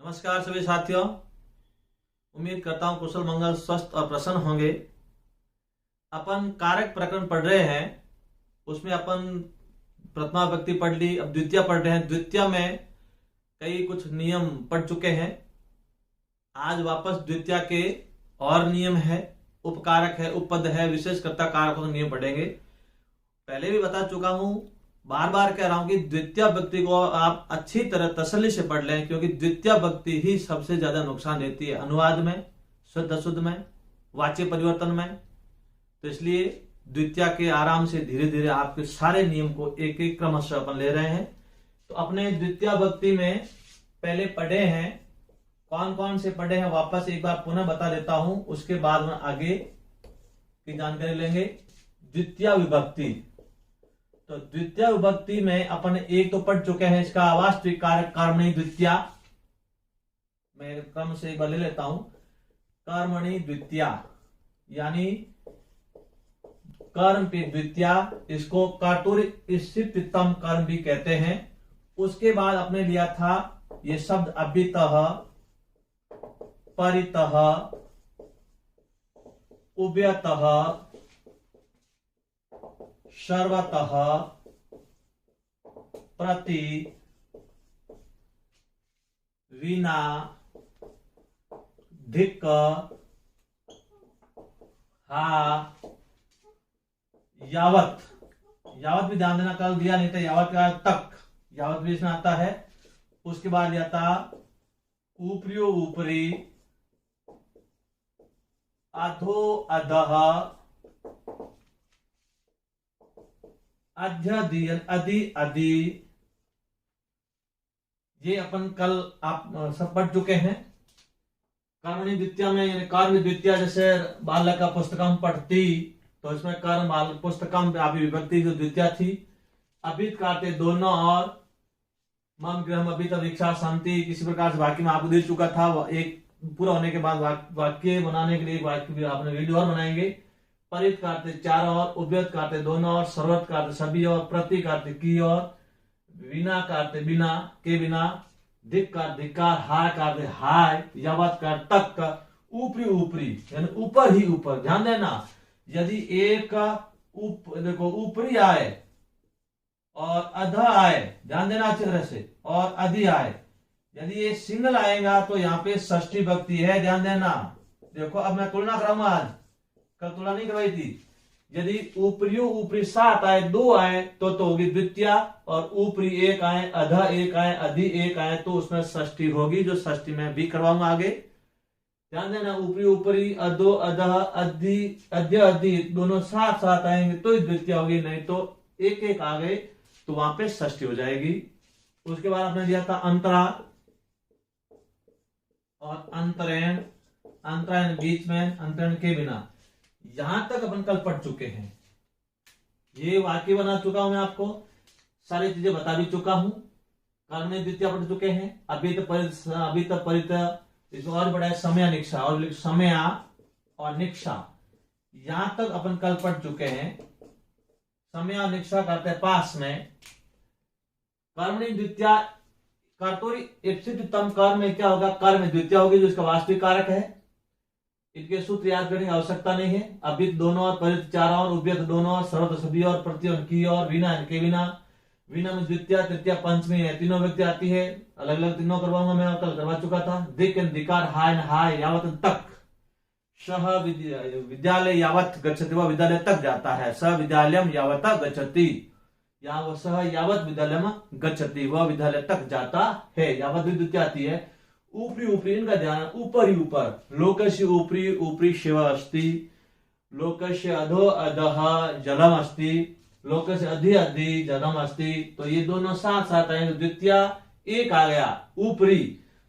नमस्कार सभी साथियों, उम्मीद करता हूं कुशल मंगल स्वस्थ और प्रसन्न होंगे। अपन कारक प्रकरण पढ़ रहे हैं, उसमें अपन प्रथमा व्यक्ति पढ़ ली, अब द्वितीय पढ़ रहे हैं। द्वितीय में कई कुछ नियम पढ़ चुके हैं। आज वापस द्वितीय के और नियम है, उपकारक है, उपपद है, विशेषकर्ता कारकों के नियम पढ़ेंगे। पहले भी बता चुका हूं, बार बार कह रहा हूं कि द्वितीय व्यक्ति को आप अच्छी तरह तसल्ली से पढ़ लें, क्योंकि द्वितीय व्यक्ति ही सबसे ज्यादा नुकसान देती है अनुवाद में, शुद्ध अशुद्ध में, वाच्य परिवर्तन में। तो इसलिए द्वितीय के आराम से धीरे धीरे आपके सारे नियम को एक एक क्रमशः अपन ले रहे हैं। तो अपने द्वितीय व्यक्ति में पहले पढ़े हैं, कौन कौन से पढ़े हैं वापस एक बार पुनः बता देता हूं, उसके बाद में आगे की जानकारी लेंगे। द्वितीय विभक्ति, तो द्वितीय विभक्ति में अपन एक तो पढ़ चुके हैं, इसका वास्तविक कारक कर्मणि द्वितीय। मैं क्रम से एक बार ले लेता हूं। कर्मणि द्वितीय यानी कर्म पे द्वितीय, इसको कर्तुर्य स्थितम कर्म भी कहते हैं। उसके बाद आपने लिया था ये शब्द अभितः, परितः, उभयतः, सर्वतः, प्रति, विना, धिक्, हा, यावत। यावत भी ध्यान देना, कल दिया नहीं था यावत का तक, यावत भी इसमें आता है। उसके बाद लिया था ऊपरियो ऊपरी, अधो अधः, अध्ययन अधि अधि। ये अपन कल आप सब पढ़ चुके हैं। कर्मणि द्वितीय में यानी कर्म द्वितीय, जैसे बालक का पुस्तकम पढ़ती, तो इसमें कर्म बालक पुस्तकम अभी विभक्ति जो द्वितीय थी। अभित करते दोनों, और मम गृहम अभित अभिक्षा शांति, किसी प्रकार से वाक्य में आपको दे चुका था। एक पूरा होने के बाद वाक्य बनाने के लिए वाक्य भी आपने वीडियो और बनाएंगे। परित करते चार और, उभयत करते दोनों और, सर्वत करते सभी और, प्रति करते की और, विना करते बिना के बिना, धिक कर धिकार, हाय करते हाय, यावत कर तक, ऊपरी ऊपरी यानी ऊपर ही ऊपर। ध्यान देना, यदि एक देखो ऊपरी आए और अधा आए, ध्यान देना अच्छी तरह से, और अधि आए, यदि ये सिंगल आएगा तो यहाँ पे षष्ठी भक्ति है, ध्यान देना। देखो अब मैं तुलना कराऊंगा, आज कल तुलना नहीं करवाई थी। यदि ऊपरियों ऊपरी 7 आए, 2 आए तो होगी द्वितीय, और ऊपरी 1 आए, अधा 1 आए, अधि 1 आए तो उसमें षष्ठी होगी, जो षष्ठी में भी करवाऊंगा आगे। ध्यान देना, ऊपरी ऊपरी, अधो अधः, अधि अध्य अधि दोनों साथ साथ आएंगे तो द्वितीय होगी, नहीं तो एक एक आ गए तो वहां पे षष्ठी हो जाएगी। उसके बाद आपने दिया था अंतरा और अंतरैण, अंतरैण बीच में, अंतरैण के बिना। यहां तक अपन कल पढ़ चुके हैं। ये वाक्य बना चुका हूं मैं आपको, सारी चीजें बता भी चुका हूं। कर्म में द्वितीय पढ़ चुके हैं। अभी तो परित, इसमें और बड़ा है समय निक्षा, और समय और निक्षा। यहां तक अपन कल पढ़ चुके हैं। समय और निक्षा करते हैं पास में। कर्मणि द्वितीय, कर्तुर्य इप्सितम कर्म में क्या होगा, कर्म में द्वितीय होगी, जो इसका वास्तविक कारक है। इनके सूत्र याद करने की आवश्यकता नहीं है। अभित दोनों और, परित चार और, उभयत दोनों और, सर्वत सभी और, प्रति की और, विना के बिना। विना में द्वितीय, तृतीय, पंचमी है, तीनों व्यक्ति आती है। अलग अलग तीनों करवाऊंगा, मैं कल करवा चुका था। दिक दिकार, हाय हाय, यावत तक। सह विद्यालय यावत गच्छति, वह विद्यालय तक जाता है। स विद्यालयम यावत गच्छति, सह यावत विद्यालयम गच्छति, वह विद्यालय तक जाता है। यावत द्वितीय आती है। ऊपरी ऊपरी, इनका ध्यान, ऊपर ही ऊपर। लोकस्य ऊपरी ऊपरी शिव अस्ति, लोकस्य अधो अधः जलम अस्ति, लोकस्य अधि अधि जलम अस्ति। तो ये दोनों साथ साथ आएंगे। द्वितीय एक आ गया ऊपरी,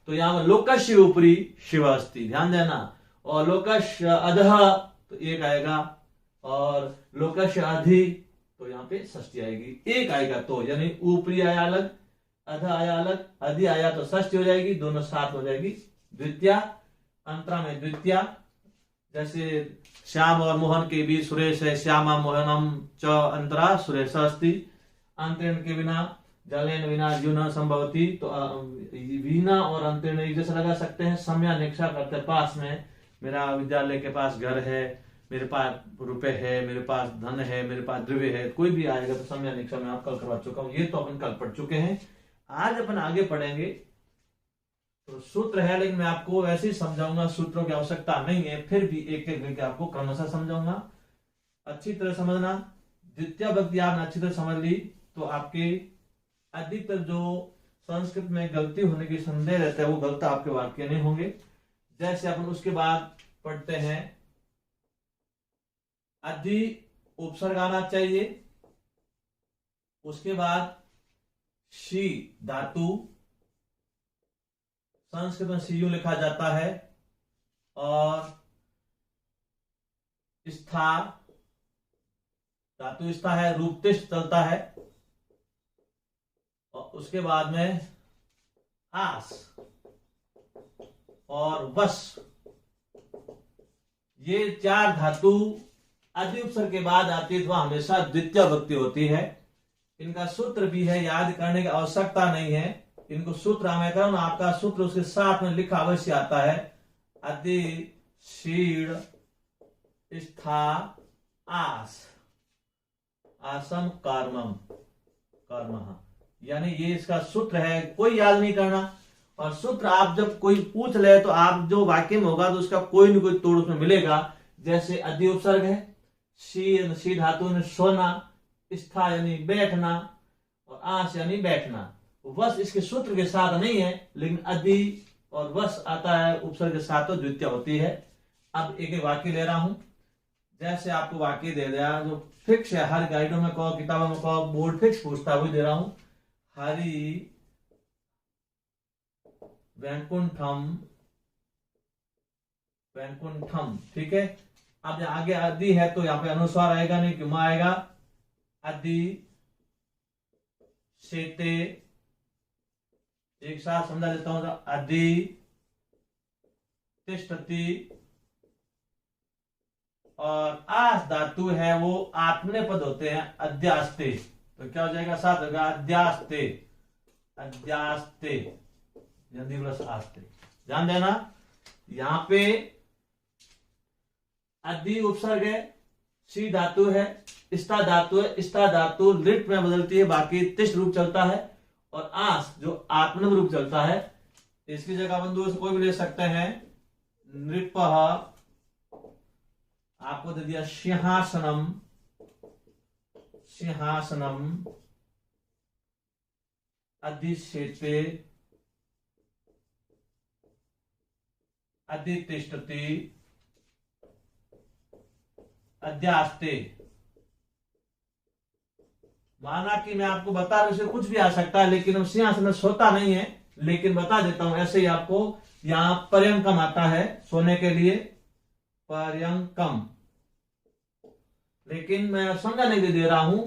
तो यहाँ लोकस्य ऊपरी शिव अस्ति, ध्यान देना। और लोकस्य अधः तो एक आएगा, और लोकस्य अधि तो यहाँ पे षष्ठी आएगी, एक आएगा तो, यानी ऊपरी आया अलग, अधा आया अलग, अधि आया तो षष्ठी हो जाएगी, दोनों साथ हो जाएगी द्वितीय। अंतरा में द्वितीय, जैसे श्याम और मोहन के बीच सुरेश है, श्यामा मोहनम च अंतरा सुरेश अस्ति। अंतरण के बिना जलेन विना जीव न संभवती, तो वीणा और अंतर्न एक जैसे लगा सकते हैं। सम्या निक्षा करते पास में, मेरा विद्यालय के पास घर है, मेरे पास रुपए है, मेरे पास धन है, मेरे पास द्रव्य है, कोई भी आएगा तो सम्या निक्षा में आप कल करवा चुका हूं। ये तो अपन कल पढ़ चुके हैं। आज अपन आगे पढ़ेंगे। तो सूत्र है, लेकिन मैं आपको वैसे ही समझाऊंगा, सूत्रों की आवश्यकता नहीं है, फिर भी एक एक करके आपको क्रमशः समझाऊंगा। अच्छी तरह समझना। द्वितीय विभक्ति आपने अच्छी तरह समझ ली तो आपके अधिकतर जो संस्कृत में गलती होने की संदेह रहता है वो गलत आपके वाक्य नहीं होंगे। जैसे अपन उसके बाद पढ़ते हैं, अधि उपसर्ग आना चाहिए। उसके बाद शी धातु, संस्कृत में सीयू लिखा जाता है, और स्था धातु स्था है, रूप तिष्ठ चलता है। और उसके बाद में आस और वश, ये चार धातु अधि उपसर्ग के बाद आती है तो वह हमेशा द्वितीय विभक्ति होती है। इनका सूत्र भी है, याद करने की आवश्यकता नहीं है। इनको सूत्र मैं करूं ना, आपका सूत्र उसके साथ में लिखा अवश्य आता है। अधि शीण स्था आस आसम कर्मम कर्म, यानी ये इसका सूत्र है, कोई याद नहीं करना। और सूत्र आप जब कोई पूछ ले तो आप जो वाक्य में होगा तो उसका कोई न कोई तोड़ उसमें मिलेगा। जैसे अधि उपसर्ग है, शी धातु ने सोना, स्था यानी बैठना, और आस यानी बैठना। वश इसके सूत्र के साथ नहीं है, लेकिन अधि और वश आता है उपसर्ग के साथ, तो द्वितीय होती है। अब एक एक वाक्य ले रहा हूं। जैसे आपको वाक्य दे दिया जो फिक्स है, हर गाइडों में कहो, किताबों में कहो, बोर्ड फिक्स पूछता हुआ दे रहा हूं। हरि वैकुंठम वैकुंठम, ठीक है। अब आगे अधि है तो यहाँ पे अनुस्वार आएगा नहीं, क्यों आएगा। अधि शेते, एक साथ समझा देता हूं। अधि तिष्ठति, और आस धातु है वो आत्मनेपद होते हैं, अध्यास्ते, तो क्या हो जाएगा, साथ होगा अध्यास्ते अध्यास्ते, जल्दी प्लस आस्ते। ध्यान देना, यहां पे अधि उपसर्ग है, सी धातु है, स्था धातु है, स्था धातु लिट में बदलती है, बाकी तिष्ठ रूप चलता है, और आस जो आत्मनेपद रूप चलता है। इसकी जगह बंधु से कोई भी ले सकते हैं। नृपः आपको दे दिया सिंहासनम, सिंहासनम अधिशेते अधितिष्ठति अध्यास्ते। माना कि मैं आपको बता रहा हूं, कुछ भी आ सकता है, लेकिन सिंहासन सोता नहीं है, लेकिन बता देता हूं ऐसे ही आपको। यहां पर्यंकम आता है सोने के लिए, पर्यंकम, लेकिन मैं समझाने के लिए दे रहा हूं।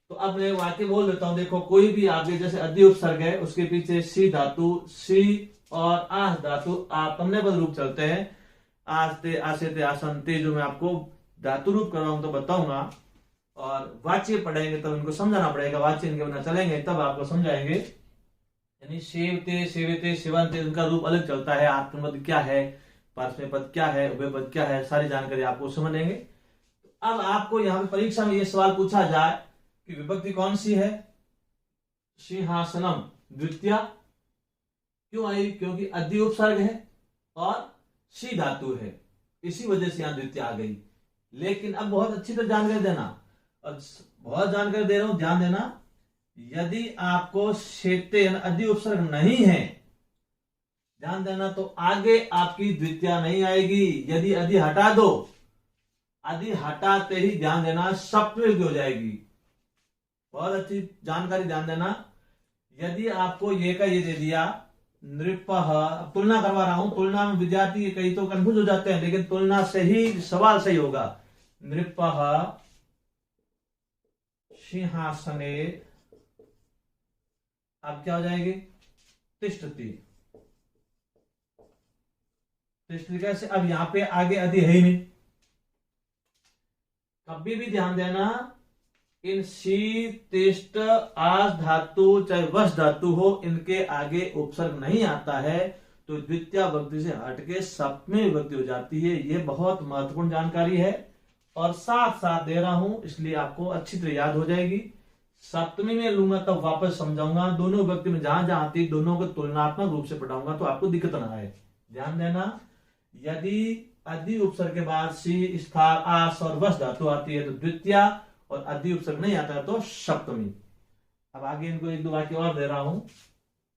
तो अब मैं वाक्य बोल देता हूं। देखो, कोई भी आगे जैसे अधि उपसर्ग है, उसके पीछे सी धातु, सी और आस धातु आत्मनेपद रूप चलते हैं। आस्ते आसेते आसनते, जो मैं आपको धातु रूप करवाऊं तो बताऊंगा, और वाच्य पढ़ेंगे तब इनको समझाना पड़ेगा। वाच्य इनके बिना चलेंगे तब आपको समझाएंगे। यानी सेवते सेवते सेवंते, उनका रूप अलग चलता है। आत्मपद क्या है, पार्श्व पद क्या है, उभय पद क्या है, सारी जानकारी आपको समझेंगे। अब आपको यहाँ पे परीक्षा में ये सवाल पूछा जाए कि विभक्ति कौन सी है, सिंहासनम द्वितीय क्यों आई, क्योंकि अधि उपसर्ग है और सी धातु है, इसी वजह से यहां द्वितीय आ गई। लेकिन अब बहुत अच्छी तरह जानकारी देना, और बहुत जानकारी दे रहा हूं, ध्यान देना। यदि आपको शेते अधि उपसर्ग नहीं है, ध्यान देना, तो आगे आपकी द्वितीय नहीं आएगी। यदि अधि हटा दो, अधि हटाते ही ध्यान देना सप्तमी हो जाएगी। बहुत अच्छी जानकारी, ध्यान देना। यदि आपको ये का ये दे दिया नृपः, तुलना करवा रहा हूं, तुलना में विद्यार्थी कई तो कंफ्यूज हो जाते हैं, लेकिन तुलना से ही सवाल सही होगा। नृपः सिंहासने, अब क्या हो जाएगी, तिष्ठति। तिष्ठति कैसे, अब यहां पे आगे अधि है ही नहीं। कभी भी ध्यान देना, इन सी तिष्ट आस धातु चाहे वश धातु हो, इनके आगे उपसर्ग नहीं आता है तो द्वितीय विभक्ति से हटके सप्तमी विभक्ति हो जाती है। ये बहुत महत्वपूर्ण जानकारी है और साथ साथ दे रहा हूं, इसलिए आपको अच्छी तरह याद हो जाएगी। सप्तमी में लूंगा तब वापस समझाऊंगा, दोनों विभक्ति में जहां जहां आती दोनों को तुलनात्मक रूप से पढ़ाऊंगा तो आपको दिक्कत ना आए। ध्यान देना, यदि अधि उपसर्ग के बाद सी स्थार आस और वश धातु आती है तो द्वितीय, और अधि उपसर्ग नहीं आता है तो सप्तमी। अब आगे इनको एक दो वाक्य और दे रहा हूं।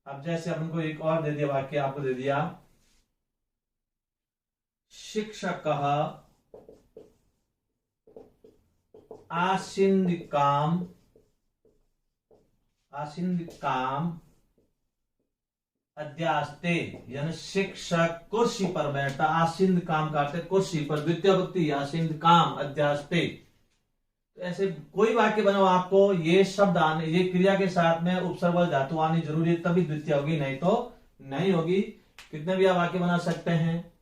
अब जैसे अपन को एक और दे दिया वाक्य, आपको दे दिया शिक्षक आसिंद काम अध्यास्ते, यानी शिक्षक कुर्सी पर बैठा, आसिंद काम करते कुर्सी पर, द्वितीय विभक्ति आसिंद काम अध्यास्ते। तो ऐसे कोई वाक्य बनाओ, आपको ये शब्द आने, ये क्रिया के साथ में उपसर्ग धातु आनी जरूरी है, तभी द्वितीय होगी, नहीं तो नहीं होगी। कितने भी आप वाक्य बना सकते हैं।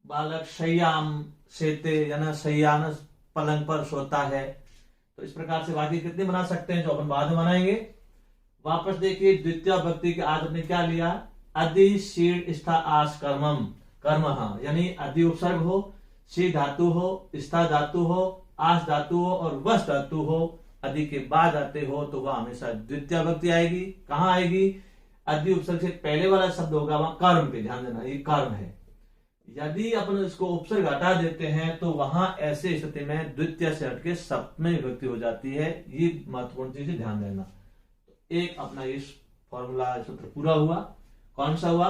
बालक शय्याम सेते, यानी शय्यान पलंग पर सोता है। तो इस प्रकार से वाक्य कितने बना सकते हैं जो अपन बाद में बनाएंगे। वापस देखिए, द्वितीय विभक्ति के आज अपने क्या लिया, अधि शीर स्था आस कर्मम कर्म, यानी अधि उपसर्ग हो, शी धातु हो, स्था धातु हो, आस धातु हो और वश धातु हो, अधि के बाद आते हो तो वह हमेशा द्वितीय विभक्ति आएगी। कहां आएगी, अधि उपसर्ग से पहले वाला शब्द होगा वहां कर्म पे ध्यान देना, ये कर्म है। यदि अपन इसको उपसर्ग हटा देते हैं तो वहां ऐसे स्थिति में द्वितीय से हटके सप्तमी विभक्ति हो जाती है। ये महत्वपूर्ण चीज ध्यान देना। एक अपना इस फॉर्मूला सूत्र पूरा हुआ। कौन सा हुआ,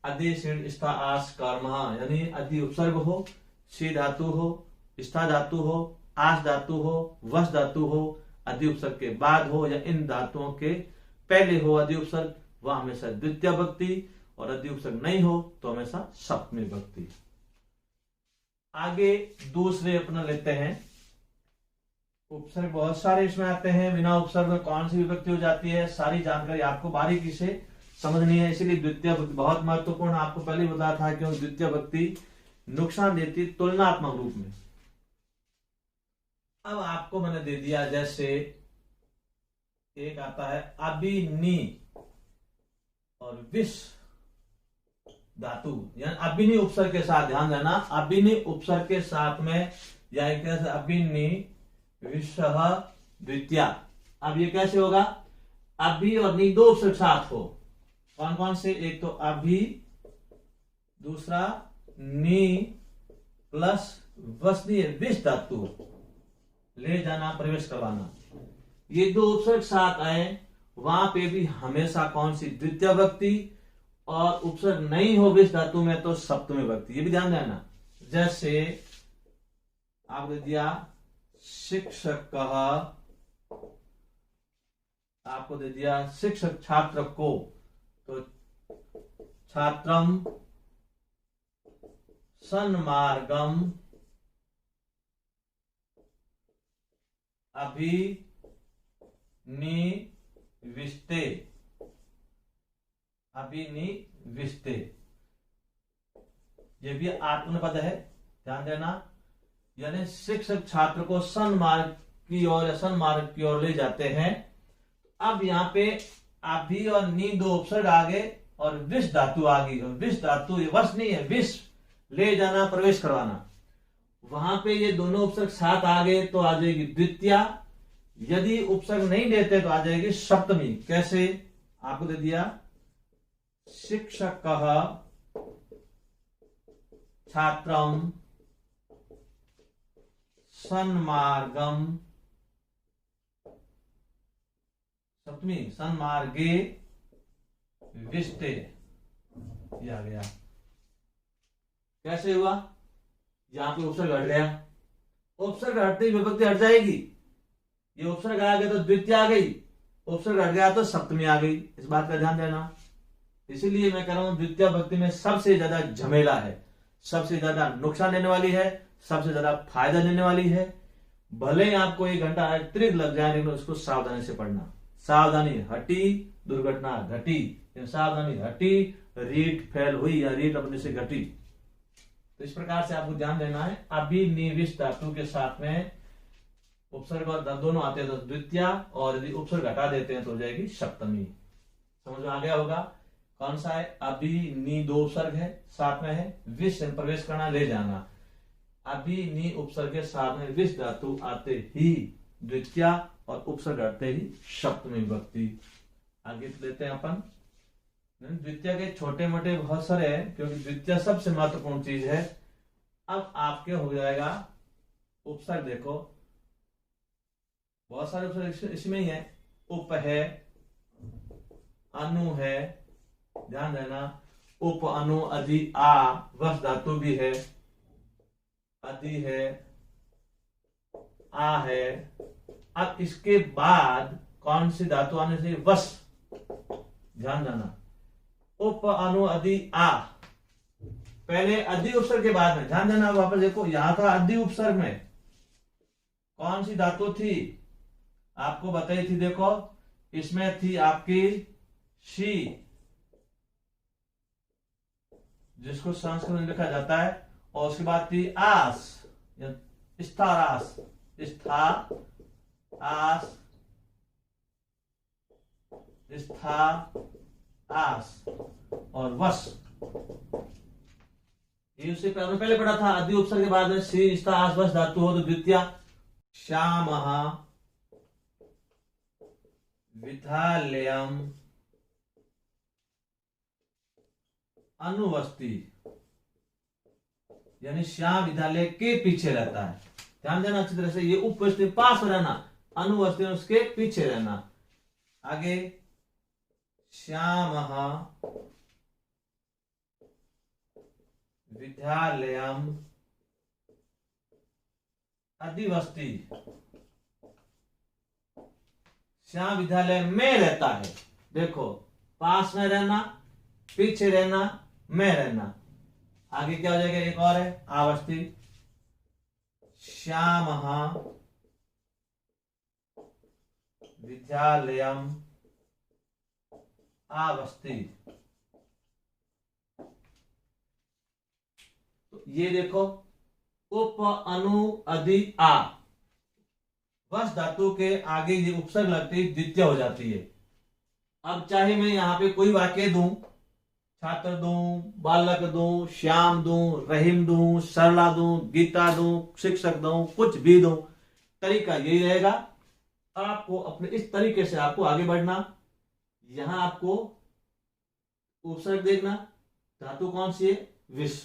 अधि शीर स्था आस कर्म, यानी अधि उपसर्ग हो, शी धातु हो, स्था धातु हो, आस धातु हो, वश धातु हो, अधि उपसर्ग के बाद हो या इन धातुओं के पहले हो अधि उपसर्ग, वह हमेशा द्वितीय विभक्ति, और अधि उपसर्ग नहीं हो तो हमेशा सप्तमी विभक्ति। आगे दूसरे अपना लेते हैं। उपसर्ग बहुत सारे इसमें आते हैं, बिना उपसर्ग में कौन सी विभक्ति हो जाती है, सारी जानकारी आपको बारीकी से समझनी है। इसीलिए द्वितीय विभक्ति बहुत महत्वपूर्ण, आपको पहले ही बताया था क्यों द्वितीय विभक्ति नुकसान देती तुलनात्मक रूप में। अब आपको मैंने दे दिया, जैसे एक आता है अभिनी और विष धातु, यानी अभिनी उपसर्ग के साथ, ध्यान देना, अभिनी उपसर्ग के साथ में, या एक तरह से अभिनी विषह द्वितीय। अब ये कैसे होगा, अभि और नी दो उपसर्ग साथ हो। कौन कौन से, एक तो अभि, दूसरा नी प्लस वसनी विष धातु, ले जाना प्रवेश करवाना, ये दो उपसर्ग साथ आए, वहां पे भी हमेशा कौन सी द्वितीय विभक्ति, और उपसर्ग नहीं हो विष धातु में तो सप्तमी विभक्ति। ये भी ध्यान देना। जैसे आपने दिया शिक्षक, आपको दे दिया शिक्षक छात्र को, तो छात्रम सन्मार्गम अभिनिविष्टे, अभिनिविष्टे, ये भी आत्मपद है, ध्यान देना। यानी शिक्षक छात्र को सन्मार्ग की ओर या सन्मार्ग की ओर ले जाते हैं। अब यहाँ पे अभी और नी दो उपसर्ग आगे और विष धातु आ गई, और विष धातु ये वश नहीं है, विष ले जाना प्रवेश करवाना, वहां पे ये दोनों उपसर्ग साथ आ गए तो आ जाएगी द्वितीय। यदि उपसर्ग नहीं देते तो आ जाएगी सप्तमी। कैसे, आपको दे दिया शिक्षक छात्रम सन्मार्गम, सप्तमी सन्मार्गे विष्टे, ये आ गया। कैसे हुआ, यहां पे उपसर्ग हट गया, उपसर्ग हटते ही विभक्ति हट जाएगी। ये उपसर्ग आ गया तो द्वितीय आ गई, उपसर्ग हट गया तो सप्तमी आ गई। इस बात का ध्यान देना। इसीलिए मैं कह रहा हूं द्वितीय विभक्ति में सबसे ज्यादा झमेला है, सबसे ज्यादा नुकसान देने वाली है, सबसे ज्यादा फायदा देने वाली है। भले ही आपको 1 घंटा अतिरिक्त लग जाए, लेकिन उसको सावधानी से पढ़ना। सावधानी हटी दुर्घटना घटी, सावधानी हटी रीट फेल हुई या रीट अपने से घटी। तो इस प्रकार से आपको ध्यान देना है। अभिनिविष्ट धातु के साथ में उपसर्ग और दोनों आते हैं तो द्वितीया, और यदि उपसर्ग हटा देते हैं तो हो जाएगी सप्तमी। समझ में आ गया होगा। कौन सा है? अभी नी दो उपसर्ग है, साथ में है विष प्रवेश करना, ले जाना। अभी नी उपसर्ग के साथ में विष धातु आते ही द्वितीया और उपसर्ग हटते ही सप्तमी विभक्ति। आगे लेते हैं अपन। द्वितीय के छोटे मोटे बहुत सारे हैं, क्योंकि द्वितीय सबसे महत्वपूर्ण चीज है। अब आपके हो जाएगा उपसर्ग, देखो बहुत सारे उपसर्ग इसमें ही है। उप है, अनु है, ध्यान देना, उप अनु अधि आ, वस धातु भी है, अधि है, आ है। अब इसके बाद कौन सी धातु आने से? वस, ध्यान देना, उप अनु अधि आ, पहले अधि उपसर्ग के बाद में, ध्यान देना। वापस देखो, यहां था अधि उपसर्ग में कौन सी धातु थी आपको बताई थी, देखो इसमें थी आपकी शी, जिसको संस्कृत में लिखा जाता है, और उसके बाद थी आस, स्थारास, स्था आस, स्था आस और वस। ये उससे पहले पढ़ा था। अधि उपसर्ग के बाद में सी स्था आस वस धातु हो तो द्वितीया। श्यामः विद्यालयम् अनुवस्ति, यानी श्याम विद्यालय के पीछे रहता है। ध्यान देना अच्छी तरह से, ये उपस्थिति पास रहना, अनुवस्ति उसके पीछे रहना। आगे श्यामः विद्यालयम् अधिवस्ति, श्याम विद्यालय में रहता है। देखो, पास में रहना, पीछे रहना, में रहना। आगे क्या हो जाएगा? एक और है आवस्ति। श्यामः विद्यालयम् आवस्ति। तो ये देखो, उप अनु अधि आ, वस धातु के आगे ये उपसर्ग लगती द्वितीय हो जाती है। अब चाहे मैं यहां पे कोई वाक्य दूं, छात्र दूं, बालक दूं, श्याम दूं, रहीम दूं, सरला दूं, गीता दूं, शिक्षक दूं, कुछ भी दूं, तरीका यही रहेगा। आपको अपने इस तरीके से आपको आगे बढ़ना। यहां आपको उपसर्ग देखना, धातु कौन सी है? विष।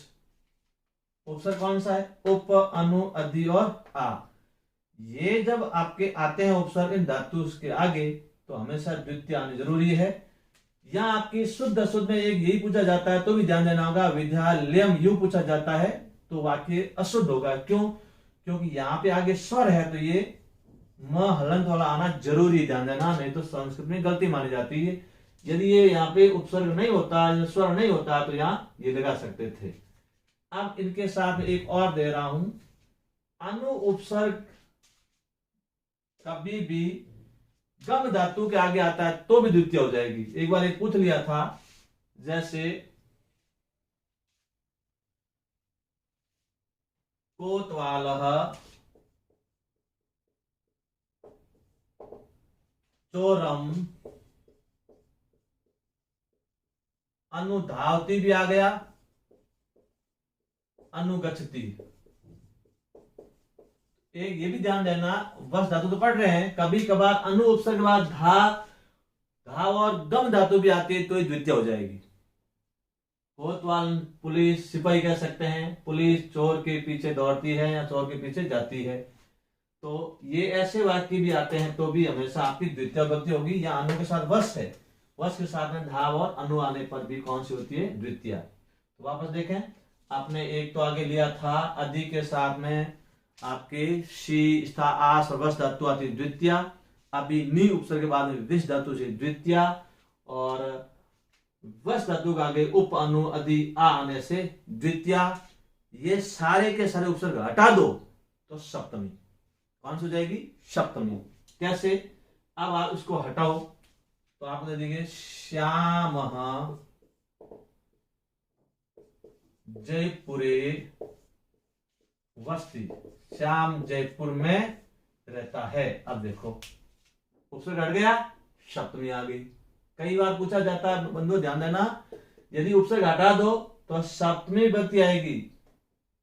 उपसर्ग कौन सा है? उप अनु अधि और आ। ये जब आपके आते हैं उपसर्ग इन धातु के आगे, तो हमेशा द्वितीय आनी जरूरी है। यहाँ आपकी शुद्ध अशुद्ध में एक यही पूछा जाता है तो भी ध्यान देना होगा। विद्यालयम यू पूछा जाता है तो वाक्य अशुद्ध होगा। क्यों? क्योंकि यहाँ पे आगे स्वर है, तो ये म हलंत वाला आना जरूरी, ध्यान देना, नहीं तो संस्कृत में गलती मानी जाती है। यदि ये यहाँ पे उपसर्ग नहीं होता, स्वर नहीं होता, तो यहाँ ये लगा सकते थे। अब इनके साथ एक और दे रहा हूं, अनु उपसर्ग कभी भी गम धातु के आगे आता है तो भी द्वितीय हो जाएगी। एक बार एक पूछ लिया था, जैसे कोतवालः चोरम अनुधावती भी आ गया, अनुगच्छति। एक ये भी ध्यान देना, वस धातु तो पढ़ रहे हैं, कभी कभार अनु उपसर्ग के बाद धाव और गम धातु भी आती है तो द्वितीय हो जाएगी। कोतवाल पुलिस सिपाही कह सकते हैं, पुलिस चोर के पीछे दौड़ती है या चोर के पीछे जाती है। तो ये ऐसे वाक्य भी आते हैं तो भी हमेशा आपकी द्वितीय विभक्ति होगी। या अनु के साथ वस है, वस के साथ में धाव और अनु आने पर भी कौन सी होती है? द्वितीय। तो वापस देखें, आपने एक तो आगे लिया था, अधि के साथ में आपके शी स्था आस और वस धातु आती है द्वितीय। अभी नी उपसर्ग के बाद में विष धातु से द्वितीय, और वस धातु का आगे उप अनु अधि आ आने से द्वितीय। ये सारे के सारे उपसर्ग हटा दो तो सप्तमी। कौन सी हो जाएगी? सप्तमी। कैसे? अब आप उसको हटाओ तो आप दे देंगे श्यामः जयपुरे वस्ति। श्याम जयपुर में रहता है। अब देखो उपसर्ग हट गया, सप्तमी आ गई। कई बार पूछा जाता है, बंधु ध्यान देना, यदि उपसर्ग हटा दो तो सप्तमी विभक्ति आएगी।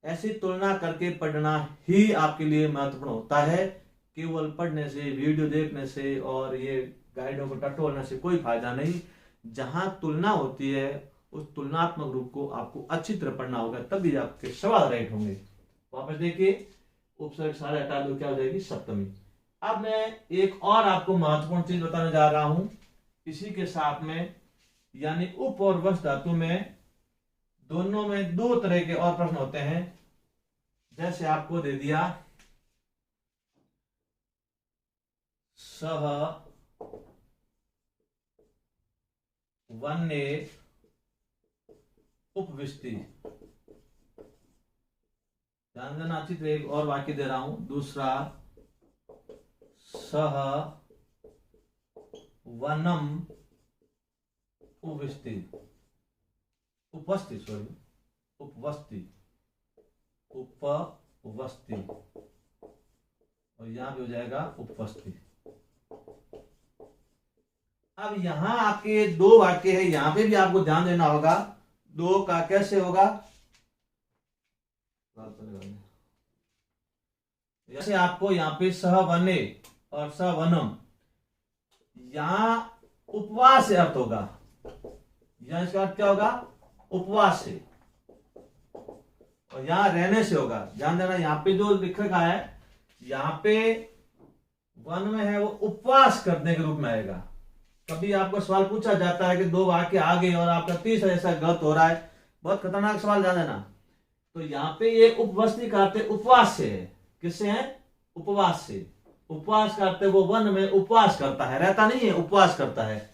ऐसी तुलना करके पढ़ना ही आपके लिए महत्वपूर्ण होता है। केवल पढ़ने से, वीडियो देखने से और ये गाइडों को टटोलने से कोई फायदा नहीं। जहां तुलना होती है उस तुलनात्मक रूप को आपको अच्छी तरह पढ़ना होगा, तभी आपके सवाल राइट होंगे। वापस देखिए, उपसर्ग सारे हटा दो, क्या हो जाएगी? सप्तमी। अब मैं एक और आपको महत्वपूर्ण चीज बताने जा रहा हूं इसी के साथ में, यानी उप और वश धातु में दोनों में दो तरह के और प्रश्न होते हैं। जैसे आपको दे दिया सह वन्य उपविष्टि। ध्यान देना अच्छी तरह, एक और वाक्य दे रहा हूं दूसरा, सह वनम उपविष्टि, उपस्थिति, सॉरी उपवस्ति, उपवस्ति, और यहां भी हो जाएगा उपस्थिति। अब यहां आपके दो वाक्य है, यहां पे भी आपको ध्यान देना होगा। दो का कैसे होगा? जैसे आपको यहां पे सह वने और सह वनम, यहां उपवास से अर्थ होगा। यहां इसका अर्थ क्या होगा? उपवास से, और यहां रहने से होगा। ध्यान देना, यहां पे जो लिख रखा है, यहां पे वन में है वो उपवास करने के रूप में आएगा। कभी आपको सवाल पूछा जाता है कि दो वाक्य आ गए और आपका तीसरा ऐसा गलत हो रहा है, बहुत खतरनाक सवाल, ध्यान देना। तो यहाँ पे ये उपवस्ती करते उपवास से है। किससे है? उपवास से। उपवास करते वो वन में उपवास करता है, रहता नहीं है, उपवास करता है।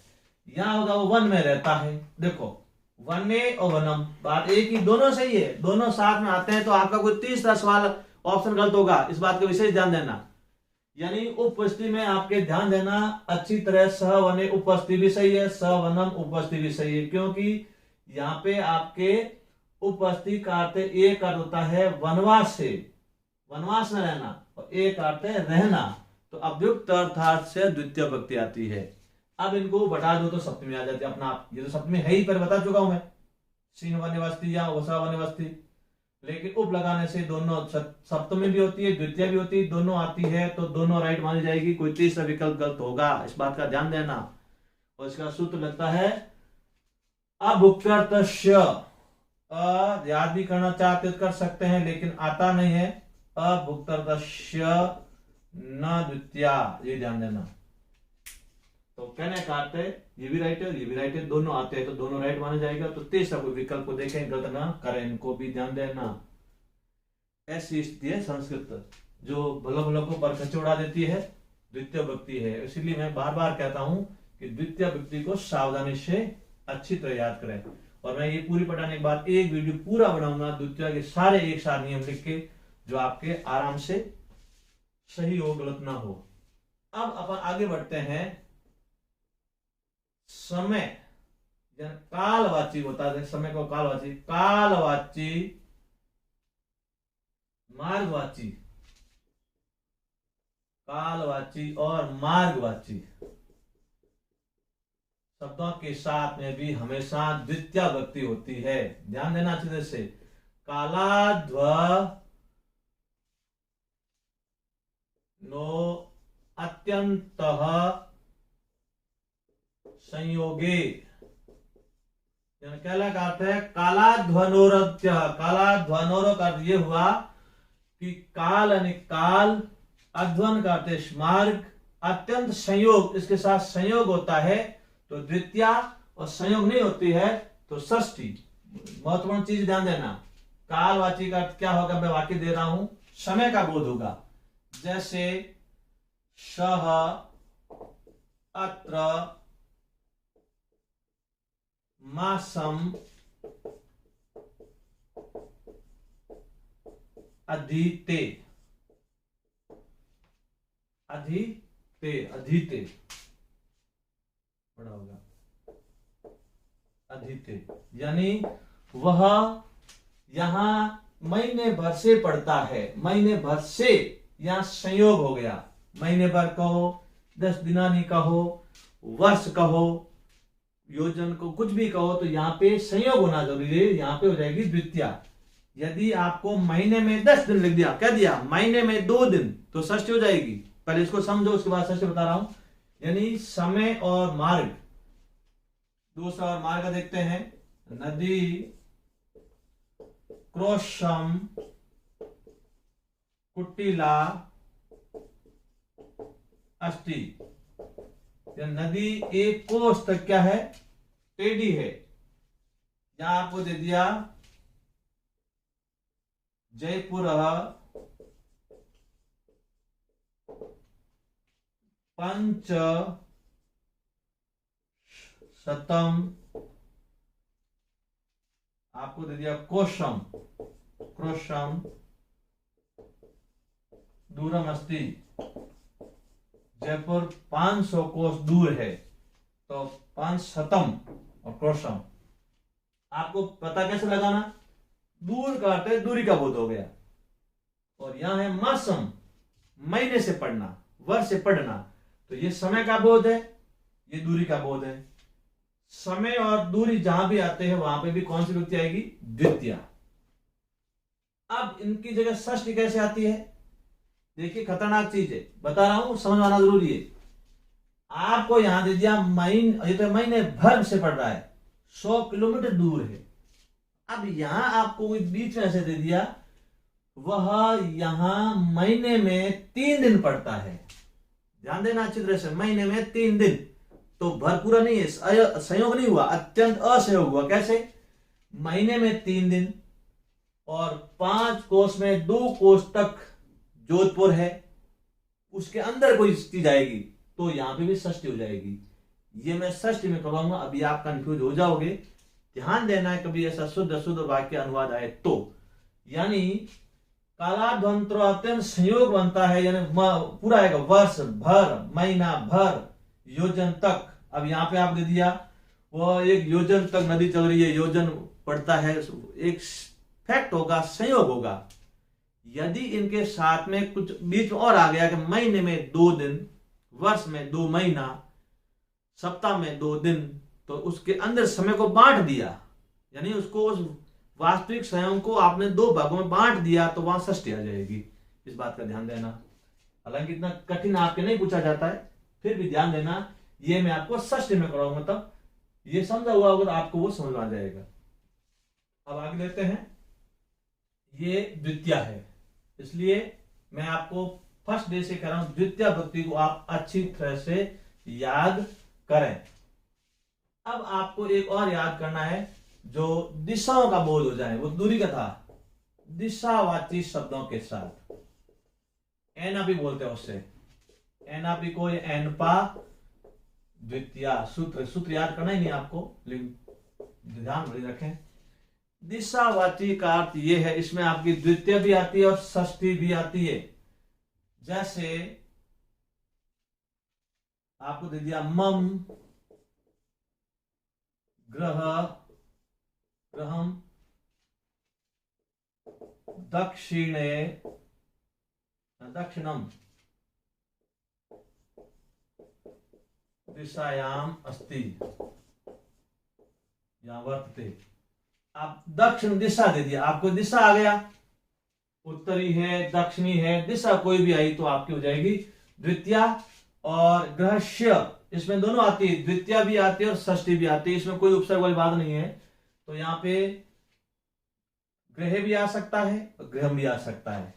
यहाँ होगा वो वन में रहता है। देखो वने और वनम बात एक ही, दोनों सही है, दोनों साथ में आते हैं। तो आपका कोई तीसरा सवाल ऑप्शन गलत होगा, इस बात का विशेष ध्यान देना। यानी उपस्थिति में आपके ध्यान देना अच्छी तरह, सह वने उपस्थिति भी सही है, सह वनम उपस्थिति भी सही है, क्योंकि यहाँ पे आपके उपस्थिति का अर्थ एक अर्थ होता है वनवास से, वनवास में रहना, और एक अर्थ है रहना। तो अव्युक्त अर्थार्थ से द्वितीय विभक्ति आती है। अब इनको बढ़ा दो तो सप्तमी आ जाती है अपना आप। ये तो सप्तमी है ही, पर बता चुका हूं मैं, सीन वन्यवस्ती या वसा वन्यवस्ती। लेकिन उप लगाने से दोनों सप्तमी भी होती है, द्वितीय भी होती है, दोनों आती है, तो दोनों राइट मानी जाएगी। कोई तीसरा विकल्प गलत होगा, इस बात का ध्यान देना। और इसका सूत्र लगता है अभुक्तर्तस्य। याद भी करना चाहते कर सकते हैं, लेकिन आता नहीं है। अभुक्तर्तस्य न द्वितीया, ये ध्यान देना। तो कहने का अर्थ है ये भी राइट है, ये भी राइट है, दोनों आते हैं तो दोनों राइट माना जाएगा। तो तीसरा कोई विकल्प को देखें, गलत ना करें, इनको भी ध्यान देना। ऐसी स्थिति है संस्कृत जो भलो भलो को बरखचे उड़ा देती है, द्वितीय विभक्ति है। इसीलिए मैं बार बार कहता हूं कि द्वितीय विभक्ति को सावधानी से अच्छी तरह याद करें। और मैं ये पूरी पढ़ाने के बाद एक वीडियो पूरा बनाऊंगा द्वितीय के सारे एक साथ नियम लिख के, जो आपके आराम से सही हो, गलत ना हो। अब अपन आगे बढ़ते हैं। समय कालवाची होता है, समय को कालवाची, कालवाची, मार्गवाची, कालवाची और मार्गवाची शब्दों के साथ में भी हमेशा द्वितीय विभक्ति होती है। ध्यान देना अच्छी तरह से। कालाध्व नो अत्यंतः संयोगे, कहला का अर्थ है कालाध्वनोरत्य। कालाध्वनोर का अर्थ ये हुआ कि काल यानी काल, अध्वन का अर्थ है मार्ग, अत्यंत संयोग, इसके साथ संयोग होता है तो द्वितीय, और संयोग नहीं होती है तो षष्ठी। महत्वपूर्ण चीज ध्यान देना। कालवाची का अर्थ क्या होगा, मैं वाक्य दे रहा हूं, समय का बोध होगा। जैसे सह अत्र मासम अधीते, अधीते, अधीते बड़ा होगा, अधीते, यानी वह यहां महीने भर से पढ़ता है। महीने भर से यहां संयोग हो गया, महीने भर कहो, 10 दिनानी कहो, वर्ष कहो, योजन को कुछ भी कहो, तो यहाँ पे संयोग होना जरूरी है। यहाँ पे हो जाएगी द्वितीया। यदि आपको महीने में 10 दिन लिख दिया, कह दिया महीने में 2 दिन, तो षष्ठी हो जाएगी। पहले इसको समझो, उसके बाद षष्ठी बता रहा हूं। यानी समय और मार्ग, दूसरा और मार्ग देखते हैं। नदी क्रोशम कुटिला अष्टि। नदी एक कोस तक क्या है, टेढ़ी है। यहां आपको दे दिया जयपुर पंच शतम, आपको दे दिया कोशम क्रोशम दूरम अस्ति। जयपुर 500 कोस दूर है, तो 5 शतम और क्रोशम। आपको पता कैसे लगाना, दूर का अर्थ है दूरी का बोध हो गया, और यहां है मासम, महीने से पढ़ना, वर्ष से पढ़ना, तो ये समय का बोध है, ये दूरी का बोध है। समय और दूरी जहां भी आते हैं वहां पे भी कौन सी विभक्ति आएगी, द्वितीया। अब इनकी जगह षष्ठी कैसे आती है, देखिए खतरनाक चीज है, बता रहा हूं, समझ आना जरूरी है। आपको यहां दे दिया महीने, ये तो महीने भर से पड़ रहा है, 100 किलोमीटर दूर है। अब यहां आपको बीच में ऐसे दे दिया, वह यहां महीने में 3 दिन पड़ता है। ध्यान देना अच्छी तरह से, महीने में 3 दिन, तो भर पूरा नहीं है, संयोग नहीं हुआ, अत्यंत असंयोग हुआ। कैसे, महीने में 3 दिन और 5 कोस में 2 कोस तक जोधपुर है, उसके अंदर कोई चीज आएगी, तो यहां पे भी षष्ठी हो जाएगी। ये मैं षष्ठी में करवाऊंगा, अभी आप कंफ्यूज हो जाओगे। ध्यान देना है, कभी ऐसा शुद्ध अशुद्ध वाक्य अनुवाद आए तो, यानी कालाध्वंतरो अत्यंत संयोग बनता है, यानी पूरा आएगा, वर्ष भर, महीना भर, योजन तक। अब यहाँ पे आप दे दिया, वो एक योजन तक नदी चल रही है, योजन पड़ता है, एक फैक्ट होगा, संयोग होगा। यदि इनके साथ में कुछ बीच में और आ गया कि महीने में 2 दिन, वर्ष में 2 महीना, सप्ताह में 2 दिन, तो उसके अंदर समय को बांट दिया, यानी उसको उस वास्तविक संयोग को आपने 2 भागों में बांट दिया, तो वहां षष्ठी आ जाएगी। इस बात का ध्यान देना। हालांकि इतना कठिन आपके नहीं पूछा जाता है, फिर भी ध्यान देना, ये मैं आपको षष्ठी में कराऊंगा, तब ये समझा हुआ अगर आपको वो समझ आ जाएगा। अब आगे लेते हैं, ये द्वितीया है, इसलिए मैं आपको फर्स्ट डे से कह रहा हूं, द्वितीय भक्ति को आप अच्छी तरह से याद करें। अब आपको एक और याद करना है, जो दिशाओं का बोध हो जाए, वो दूरी का था, दिशावाची शब्दों के साथ। एना भी बोलते हैं उससे, एना भी को एनपा द्वितीया। सूत्र याद करना ही नहीं आपको, लेकिन ध्यान रखें। दिशावाची का अर्थ ये है, इसमें आपकी द्वितीय भी आती है और षष्ठी भी आती है। जैसे आपको दे दिया मम ग्रहम दक्षिणम दिशायाम अस्ति, यहां वर्तते। आप दक्षिण दिशा दे दिया, आपको दिशा आ गया, उत्तरी है, दक्षिणी है, दिशा कोई भी आई तो आपकी हो जाएगी द्वितीया। और ग्रहस्य, इसमें दोनों आती है, द्वितीया भी आती है और षष्ठी भी आती है, इसमें कोई उपसर्ग वाली बात नहीं है। तो यहाँ पे ग्रह भी आ सकता है और ग्रह भी आ सकता है।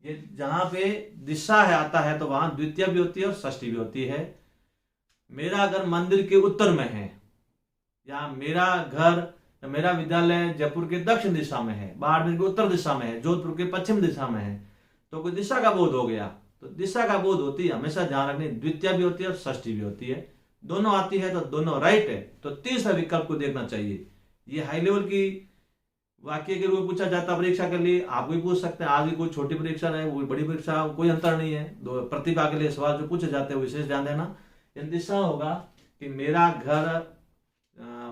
ये जहां पे दिशा है आता है, तो वहां द्वितीय भी होती है और षष्ठी भी होती है। मेरा अगर मंदिर के उत्तर में है, या मेरा घर, मेरा विद्यालय जयपुर के दक्षिण दिशा में है, बाड़मेर के उत्तर दिशा में है, जोधपुर के पश्चिम दिशा में है, तो कोई दिशा का बोध हो गया, तो दिशा का बोध होती है, हमेशा ध्यान रखनी, द्वितीय भी होती है और षष्ठी भी होती है। दोनों आती है तो दोनों राइट है, तो तीसरा विकल्प को देखना चाहिए। ये हाई लेवल की वाक्य के रूप में पूछा जाता परीक्षा के लिए, आप भी पूछ सकते हैं। आज भी कोई छोटी परीक्षा है, वो बड़ी परीक्षा, कोई अंतर नहीं है। प्रतिभा के लिए सवाल जो पूछे जाते हैं विशेष ध्यान देना। दिशा होगा कि मेरा घर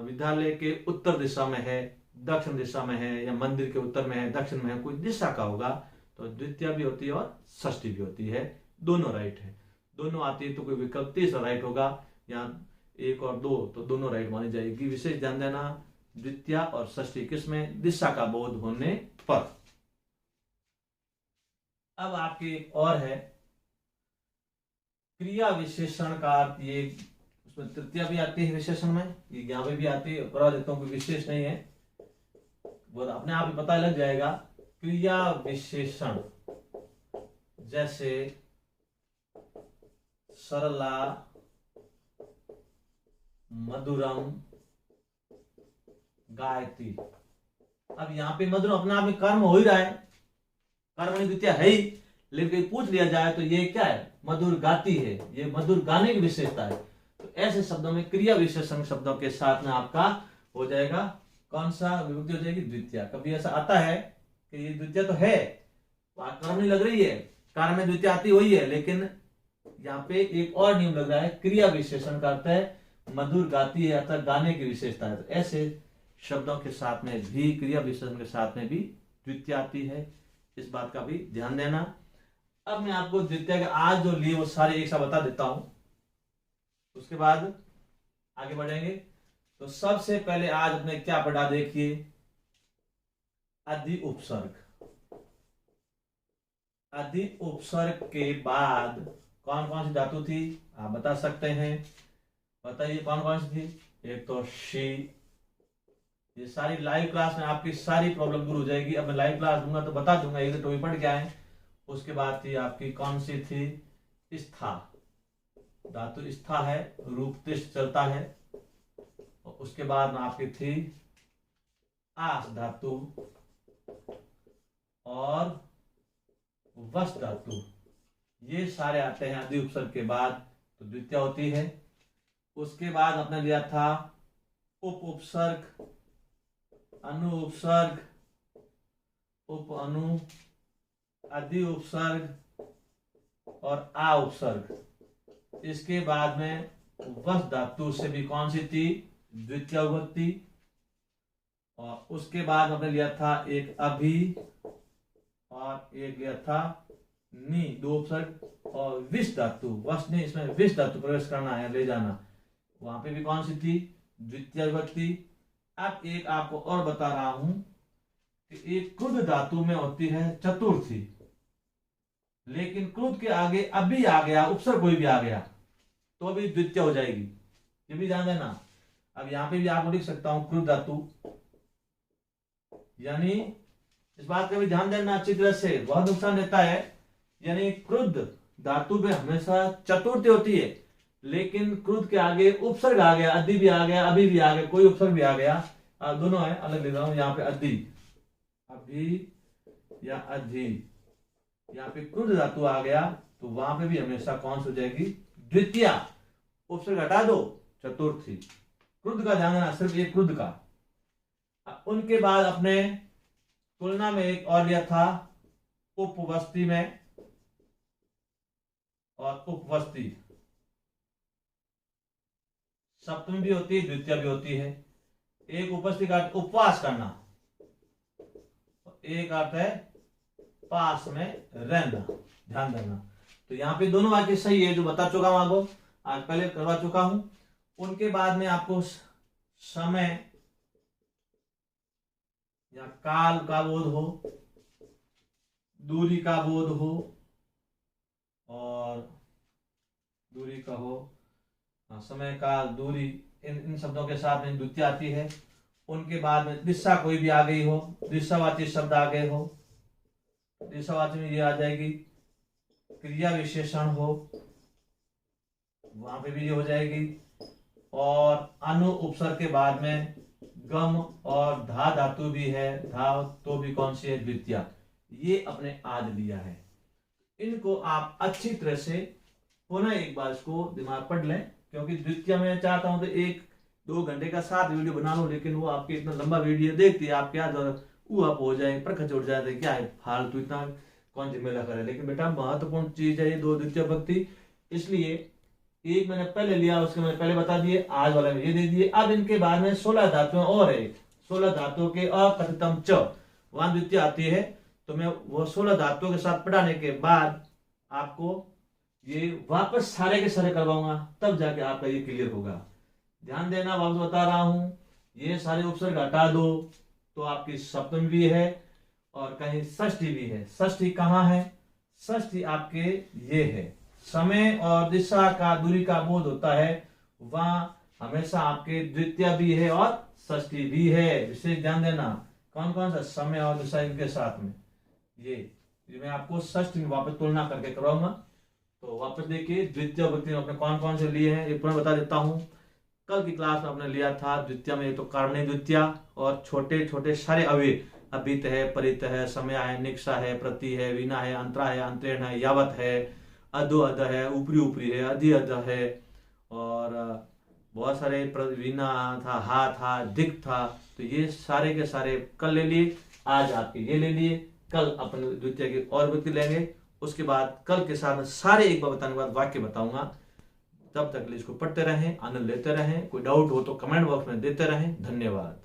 विद्यालय के उत्तर दिशा में है, दक्षिण दिशा में है, या मंदिर के उत्तर में है, दक्षिण में है, कोई दिशा का होगा, तो द्वितीय भी होती है और षष्ठी भी होती है, दोनों राइट है। दोनों आती है तो कोई विकल्प तीसरा राइट होगा। यहाँ 1 और 2 तो दोनों राइट मानी जाएगी। विशेष ध्यान देना, द्वितीया और षष्ठी किसमें? दिशा का बोध होने पर। अब आपकी एक और है क्रिया विशेषण का अर्थ। ये उसमें तृतीया भी आती है विशेषण में, ये यहाँ पे भी आती है, करा देता हूँ, कोई विशेष नहीं है, वो अपने आप ही पता लग जाएगा। क्रिया विशेषण जैसे सरला, मधुरम, गायत्री। अब यहाँ पे मधुरम अपने आप में कर्म हो ही रहा है, कर्म द्वितीया है ही, लेकिन पूछ लिया जाए तो ये क्या है? मधुर गाती है, ये मधुर गाने की विशेषता है। तो ऐसे शब्दों में क्रिया विशेषण शब्दों के साथ में आपका हो जाएगा कौन सा विभक्ति? हो जाएगी द्वितीया। कभी ऐसा आता है कि ये द्वितीया तो है, कर्म नहीं लग रही है, कार्य में द्वितीया आती हुई है, लेकिन यहाँ पे एक और नियम लग रहा है, क्रिया विशेषण का अर्थ है मधुर गाती है, अर्थात गाने की विशेषता है। तो ऐसे शब्दों के साथ में भी, क्रिया विशेषण के साथ में भी द्वितीया आती है, इस बात का भी ध्यान देना। अब मैं आपको द्वितीया के आज जो लिए वो सारे एक साथ बता देता हूं, उसके बाद आगे बढ़ेंगे। तो सबसे पहले आज अपने क्या पढ़ा, देखिए, अधि उपसर्ग। अधि उपसर्ग के बाद कौन कौन सी धातु थी आप बता सकते हैं? बताइए कौन कौन सी थी? एक तो शी। ये सारी लाइव क्लास में आपकी सारी प्रॉब्लम दूर हो जाएगी। अब मैं लाइव क्लास दूंगा तो बता दूंगा एक तो पढ़ के आए। उसके बाद थी आपकी कौन सी थी? स्था। धातु स्था है, रूप तिष्ठ चलता है। और उसके बाद में आपकी थी आस धातु और वस धातु। ये सारे आते हैं अधि उपसर्ग के बाद, तो द्वितीया होती है। उसके बाद आपने लिया था उप उपसर्ग, अनु उपसर्ग, उप अनु, अधि उपसर्ग और आ उपसर्ग। इसके बाद में वस धातु से भी कौन सी थी? द्वितीय विभक्ति। और उसके बाद हमने लिया था एक अभि और एक लिया था नी, दो उपसर्ग। और विष धातु, वस ने इसमें विष धातु प्रवेश करना है, ले जाना, वहां पे भी कौन सी थी? द्वितीय विभक्ति। अब एक आपको और बता रहा हूं कि एक क्रुद्ध धातु में होती है चतुर्थी, लेकिन क्रुद्ध के आगे अभी आ गया, उपसर्ग कोई भी आ गया तो भी द्वितीय हो जाएगी, ये भी ध्यान देना। अब यहां पे भी आपको लिख सकता हूं क्रुद्ध धातु, यानी इस बात का भी ध्यान देना अच्छी तरह से, बहुत नुकसान देता है। यानी क्रुद्ध धातु में हमेशा चतुर्थी होती है, लेकिन क्रुद्ध के आगे उपसर्ग आ गया, अधि भी आ गया, अभी भी आ गया, कोई उपसर्ग भी आ गया, दोनों है, अलग लिख रहा हूं। यहाँ पे अधि, अभी या अधि, यहाँ पे क्रुद्ध धातु आ गया तो वहां पे भी हमेशा कौन सी हो जाएगी? द्वितीया। उपसर्ग हटा दो, चतुर्थी। क्रुद्ध का ध्यान देना, सिर्फ एक क्रुद्ध का। उनके बाद अपने तुलना में एक और लिया था उपवस्ती में और उपवस्ती। सप्तमी भी होती है, द्वितीय भी होती है। एक उपस्थिति का अर्थ उपवास करना, एक अर्थ है पास में रहना, ध्यान देना। तो यहाँ पे दोनों वाक्य सही है जो बता चुका हूं आपको, आज पहले करवा चुका हूं। उनके बाद में आपको समय या काल का बोध हो, दूरी का बोध हो, और दूरी का हो, समय काल दूरी, इन शब्दों के साथ में द्वितीय आती है। उनके बाद में दिशा कोई भी आ गई हो, दिशावाची शब्द आ गए हो, दिशावाची में ये आ जाएगी। क्रिया विशेषण हो, वहां पे भी ये हो जाएगी। और अनु उपसर्ग के बाद में गम और धा धातु भी है, धा तो भी कौन सी है? द्वितीया। ये अपने आज लिया है। इनको आप अच्छी तरह से पुनः एक बार इसको दिमाग पढ़ लें, क्योंकि द्वितीय में चाहता हूं तो 1-2 घंटे का साथ वीडियो बना लूं, लेकिन वो आपके इतना लंबा वीडियो देखती है, आप क्या आप हो जाए, प्रखच उड़ जाते, क्या है फालतू, इतना कौन जिम्मेदार करे। लेकिन बेटा महत्वपूर्ण चीज है ये दो द्वितीय विभक्ति, इसलिए एक मैंने पहले लिया, उसके मैंने पहले बता दिए, आज वाला में ये दे दिए। अब इनके बाद में 16 धातुएं और है, 16 धातुओं के अकथितम च, वहां द्वितीय आती है। तो मैं वो 16 धातुओं के साथ पढ़ाने के बाद आपको ये वापस सारे के सारे करवाऊंगा, तब जाके आपका ये क्लियर होगा। ध्यान देना, वापस बता रहा हूं, ये सारे उपसर्ग हटा दो तो आपकी सप्तमी भी है और कहीं षष्ठी भी है। षष्ठी कहाँ है? षष्ठी आपके ये है, समय और दिशा का दूरी का बोध होता है, वहां हमेशा आपके द्वितीय भी है और षष्ठी भी है। विशेष ध्यान देना, कौन कौन सा समय और दिशा इनके साथ में, ये मैं आपको षष्ठी में वापस तुलना करके करवाऊंगा। तो वापस देखिए, द्वितीय विभक्ति में आपने कौन कौन से लिए हैं ये पुनः बता देता हूं। कल की क्लास में आपने लिया था द्वितीय में, तो कर्मणी द्वितीय और छोटे छोटे सारे अव्यय, अभित है, परित है, समय है, निक्षा है, प्रति है, विना है, अंतरा है, अंतरेण है, यावत है, अधो अध है, ऊपरी ऊपरी है, अधि अध है, और बहुत सारे विना था, हा था, दिक था। तो ये सारे के सारे कल ले लिए, आज आपके ये ले लिए, कल अपने द्वितीय की और विभक्ति लेंगे। उसके बाद कल के साथ सारे एक बार बताने के बाद वाक्य बताऊंगा। तब तक इसको पढ़ते रहें, आनंद लेते रहें। कोई डाउट हो तो कमेंट बॉक्स में देते रहें। धन्यवाद।